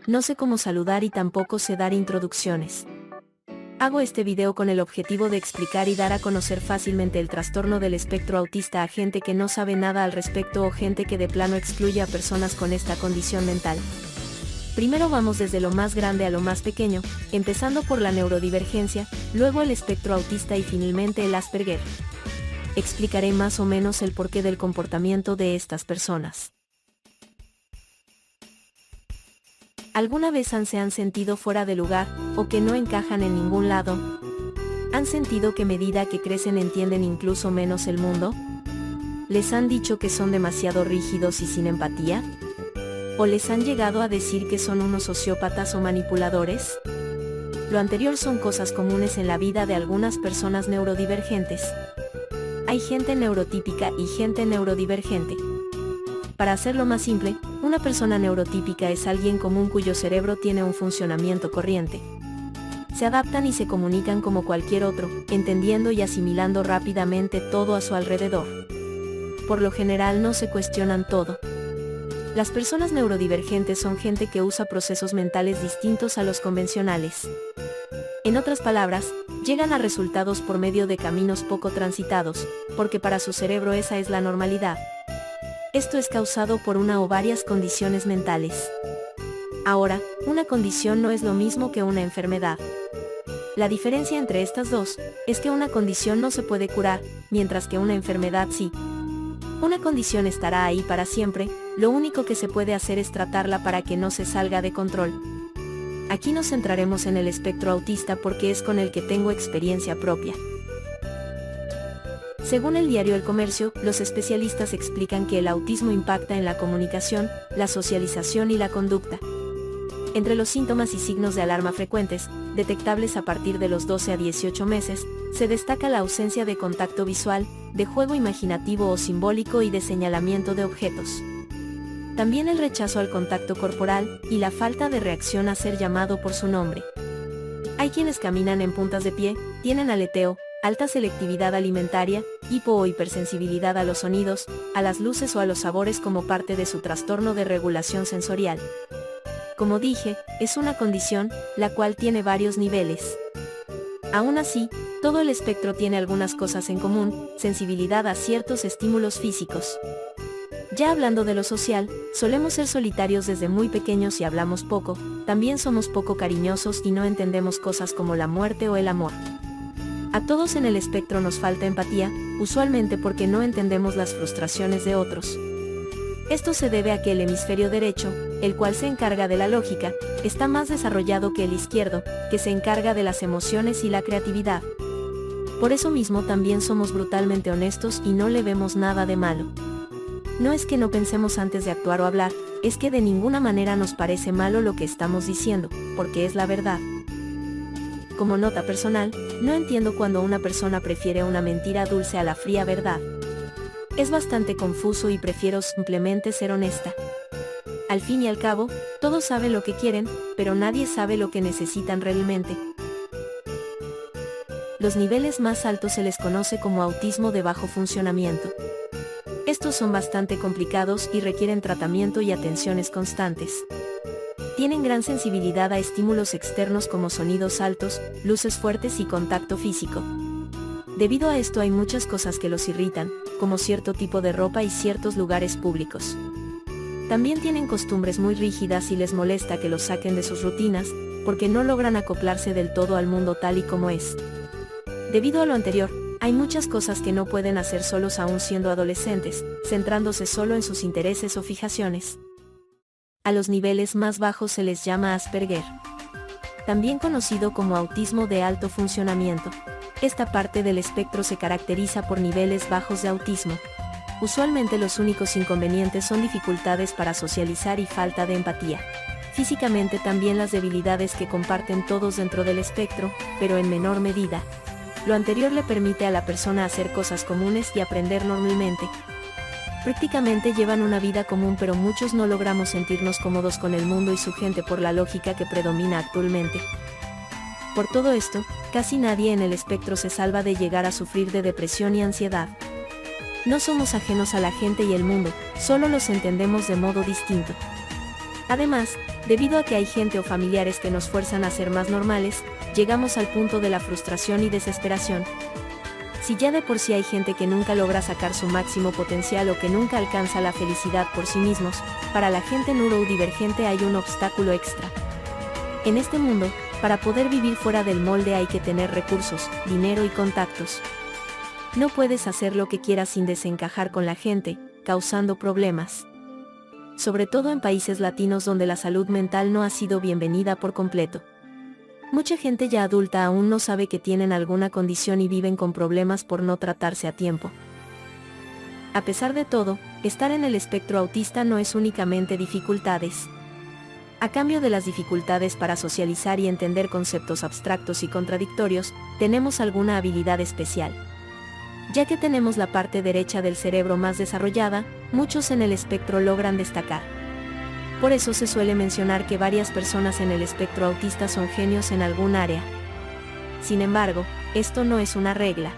No sé cómo saludar y tampoco sé dar introducciones. Hago este video con el objetivo de explicar y dar a conocer fácilmente el trastorno del espectro autista a gente que no sabe nada al respecto o gente que de plano excluye a personas con esta condición mental. Primero vamos desde lo más grande a lo más pequeño, empezando por la neurodivergencia, luego el espectro autista y finalmente el Asperger. Explicaré más o menos el porqué del comportamiento de estas personas. ¿Alguna vez se han sentido fuera de lugar, o que no encajan en ningún lado? ¿Han sentido que a medida que crecen entienden incluso menos el mundo? ¿Les han dicho que son demasiado rígidos y sin empatía? ¿O les han llegado a decir que son unos sociópatas o manipuladores? Lo anterior son cosas comunes en la vida de algunas personas neurodivergentes. Hay gente neurotípica y gente neurodivergente. Para hacerlo más simple, una persona neurotípica es alguien común cuyo cerebro tiene un funcionamiento corriente. Se adaptan y se comunican como cualquier otro, entendiendo y asimilando rápidamente todo a su alrededor. Por lo general no se cuestionan todo. Las personas neurodivergentes son gente que usa procesos mentales distintos a los convencionales. En otras palabras, llegan a resultados por medio de caminos poco transitados, porque para su cerebro esa es la normalidad. Esto es causado por una o varias condiciones mentales. Ahora, una condición no es lo mismo que una enfermedad. La diferencia entre estas dos es que una condición no se puede curar, mientras que una enfermedad sí. Una condición estará ahí para siempre, lo único que se puede hacer es tratarla para que no se salga de control. Aquí nos centraremos en el espectro autista porque es con el que tengo experiencia propia. Según el diario El Comercio, los especialistas explican que el autismo impacta en la comunicación, la socialización y la conducta. Entre los síntomas y signos de alarma frecuentes, detectables a partir de los 12 a 18 meses, se destaca la ausencia de contacto visual, de juego imaginativo o simbólico y de señalamiento de objetos. También el rechazo al contacto corporal y la falta de reacción a ser llamado por su nombre. Hay quienes caminan en puntas de pie, tienen aleteo, alta selectividad alimentaria, hipo o hipersensibilidad a los sonidos, a las luces o a los sabores como parte de su trastorno de regulación sensorial. Como dije, es una condición, la cual tiene varios niveles. Aún así, todo el espectro tiene algunas cosas en común, sensibilidad a ciertos estímulos físicos. Ya hablando de lo social, solemos ser solitarios desde muy pequeños y hablamos poco, también somos poco cariñosos y no entendemos cosas como la muerte o el amor. A todos en el espectro nos falta empatía, usualmente porque no entendemos las frustraciones de otros. Esto se debe a que el hemisferio derecho, el cual se encarga de la lógica, está más desarrollado que el izquierdo, que se encarga de las emociones y la creatividad. Por eso mismo también somos brutalmente honestos y no le vemos nada de malo. No es que no pensemos antes de actuar o hablar, es que de ninguna manera nos parece malo lo que estamos diciendo, porque es la verdad. Como nota personal, no entiendo cuando una persona prefiere una mentira dulce a la fría verdad. Es bastante confuso y prefiero simplemente ser honesta. Al fin y al cabo, todos saben lo que quieren, pero nadie sabe lo que necesitan realmente. Los niveles más altos se les conoce como autismo de bajo funcionamiento. Estos son bastante complicados y requieren tratamiento y atenciones constantes. Tienen gran sensibilidad a estímulos externos como sonidos altos, luces fuertes y contacto físico. Debido a esto hay muchas cosas que los irritan, como cierto tipo de ropa y ciertos lugares públicos. También tienen costumbres muy rígidas y les molesta que los saquen de sus rutinas, porque no logran acoplarse del todo al mundo tal y como es. Debido a lo anterior, hay muchas cosas que no pueden hacer solos aún siendo adolescentes, centrándose solo en sus intereses o fijaciones. A los niveles más bajos se les llama Asperger, también conocido como autismo de alto funcionamiento. Esta parte del espectro se caracteriza por niveles bajos de autismo. Usualmente los únicos inconvenientes son dificultades para socializar y falta de empatía. Físicamente también las debilidades que comparten todos dentro del espectro, pero en menor medida. Lo anterior le permite a la persona hacer cosas comunes y aprender normalmente. Prácticamente llevan una vida común, pero muchos no logramos sentirnos cómodos con el mundo y su gente por la lógica que predomina actualmente. Por todo esto, casi nadie en el espectro se salva de llegar a sufrir de depresión y ansiedad. No somos ajenos a la gente y el mundo, solo los entendemos de modo distinto. Además, debido a que hay gente o familiares que nos fuerzan a ser más normales, llegamos al punto de la frustración y desesperación. Si ya de por sí hay gente que nunca logra sacar su máximo potencial o que nunca alcanza la felicidad por sí mismos, para la gente neurodivergente hay un obstáculo extra. En este mundo, para poder vivir fuera del molde hay que tener recursos, dinero y contactos. No puedes hacer lo que quieras sin desencajar con la gente, causando problemas. Sobre todo en países latinos donde la salud mental no ha sido bienvenida por completo. Mucha gente ya adulta aún no sabe que tienen alguna condición y viven con problemas por no tratarse a tiempo. A pesar de todo, estar en el espectro autista no es únicamente dificultades. A cambio de las dificultades para socializar y entender conceptos abstractos y contradictorios, tenemos alguna habilidad especial. Ya que tenemos la parte derecha del cerebro más desarrollada, muchos en el espectro logran destacar. Por eso se suele mencionar que varias personas en el espectro autista son genios en algún área. Sin embargo, esto no es una regla.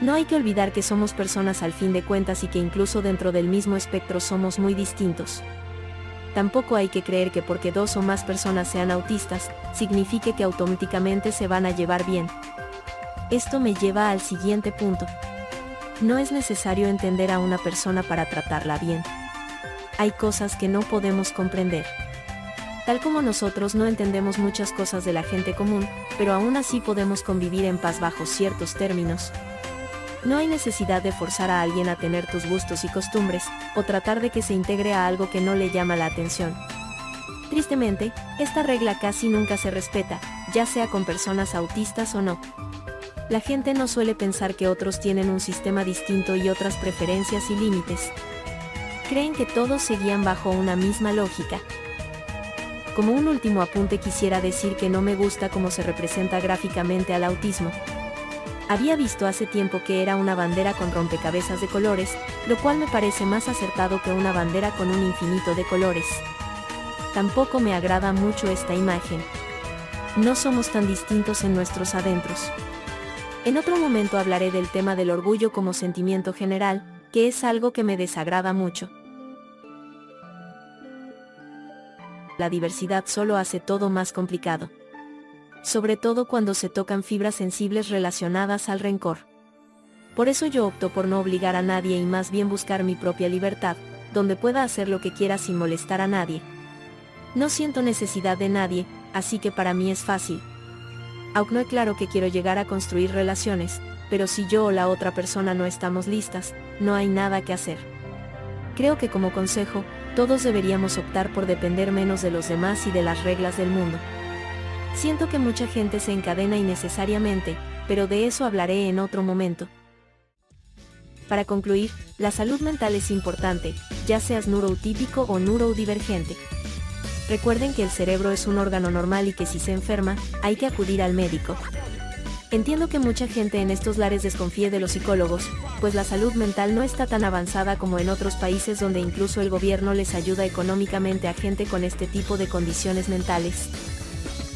No hay que olvidar que somos personas al fin de cuentas y que incluso dentro del mismo espectro somos muy distintos. Tampoco hay que creer que porque 2 o más personas sean autistas, signifique que automáticamente se van a llevar bien. Esto me lleva al siguiente punto. No es necesario entender a una persona para tratarla bien. Hay cosas que no podemos comprender. Tal como nosotros no entendemos muchas cosas de la gente común, pero aún así podemos convivir en paz bajo ciertos términos. No hay necesidad de forzar a alguien a tener tus gustos y costumbres, o tratar de que se integre a algo que no le llama la atención. Tristemente, esta regla casi nunca se respeta, ya sea con personas autistas o no. La gente no suele pensar que otros tienen un sistema distinto y otras preferencias y límites. Creen que todos se guían bajo una misma lógica. Como un último apunte quisiera decir que no me gusta cómo se representa gráficamente al autismo. Había visto hace tiempo que era una bandera con rompecabezas de colores, lo cual me parece más acertado que una bandera con un infinito de colores. Tampoco me agrada mucho esta imagen. No somos tan distintos en nuestros adentros. En otro momento hablaré del tema del orgullo como sentimiento general, que es algo que me desagrada mucho. La diversidad solo hace todo más complicado. Sobre todo cuando se tocan fibras sensibles relacionadas al rencor. Por eso yo opto por no obligar a nadie y más bien buscar mi propia libertad, donde pueda hacer lo que quiera sin molestar a nadie. No siento necesidad de nadie, así que para mí es fácil. Aunque no es claro que quiero llegar a construir relaciones, pero si yo o la otra persona no estamos listas, no hay nada que hacer. Creo que como consejo, todos deberíamos optar por depender menos de los demás y de las reglas del mundo. Siento que mucha gente se encadena innecesariamente, pero de eso hablaré en otro momento. Para concluir, la salud mental es importante, ya seas neurotípico o neurodivergente. Recuerden que el cerebro es un órgano normal y que si se enferma, hay que acudir al médico. Entiendo que mucha gente en estos lares desconfíe de los psicólogos, pues la salud mental no está tan avanzada como en otros países donde incluso el gobierno les ayuda económicamente a gente con este tipo de condiciones mentales.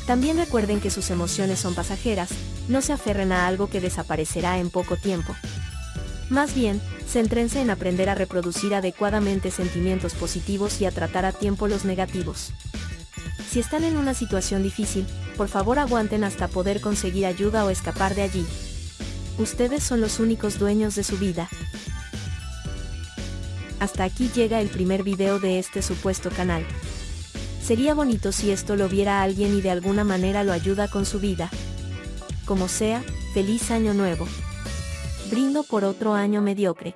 También recuerden que sus emociones son pasajeras, no se aferren a algo que desaparecerá en poco tiempo. Más bien, céntrense en aprender a reproducir adecuadamente sentimientos positivos y a tratar a tiempo los negativos. Si están en una situación difícil, por favor aguanten hasta poder conseguir ayuda o escapar de allí. Ustedes son los únicos dueños de su vida. Hasta aquí llega el primer video de este supuesto canal. Sería bonito si esto lo viera alguien y de alguna manera lo ayuda con su vida. Como sea, feliz año nuevo. Brindo por otro año mediocre.